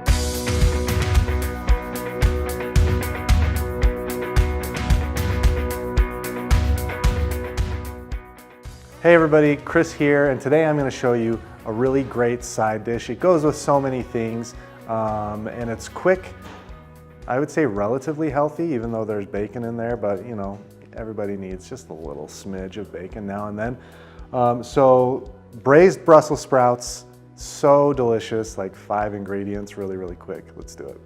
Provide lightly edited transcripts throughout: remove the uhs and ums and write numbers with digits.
Hey everybody, Chris here, and today I'm going to show you a really great side dish. It goes with so many things, and it's quick. I would say relatively healthy, even though there's bacon in there, but you know, everybody needs just a little smidge of bacon now and then. So braised Brussels sprouts, so delicious, like 5 ingredients, really, really quick. Let's do it.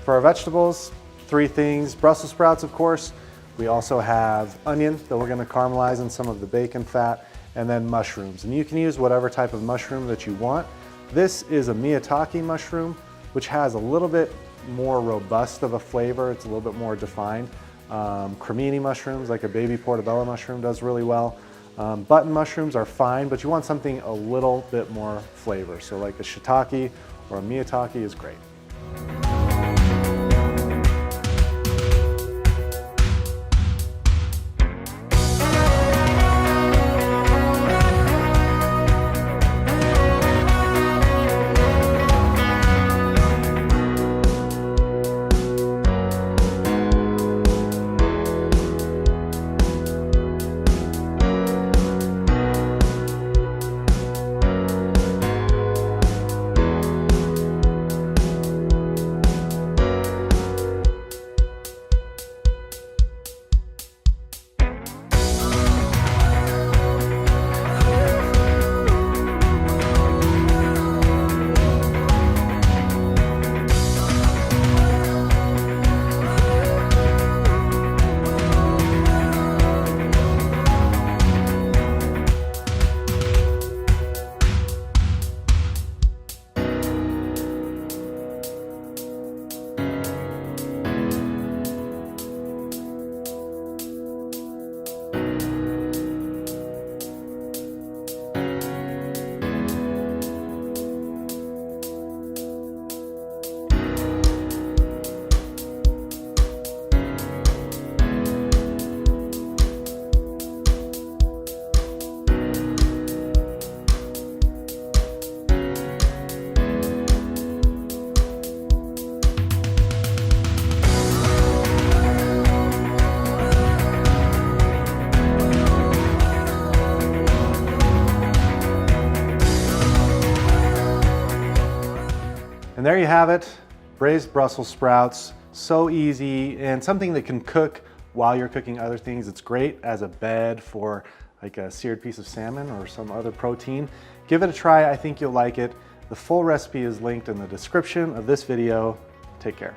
For our vegetables, 3 things. Brussels sprouts, of course. We also have onion that we're gonna caramelize in some of the bacon fat, and then mushrooms. And you can use whatever type of mushroom that you want. This is a Miyatake mushroom, which has a little bit more robust of a flavor. It's a little bit more defined. Cremini mushrooms, like a baby portobello mushroom, does really well. Button mushrooms are fine, but you want something a little bit more flavor. So like a shiitake or a Miyatake is great. And there you have it, braised Brussels sprouts. So easy and something that can cook while you're cooking other things. It's great as a bed for like a seared piece of salmon or some other protein. Give it a try, I think you'll like it. The full recipe is linked in the description of this video. Take care.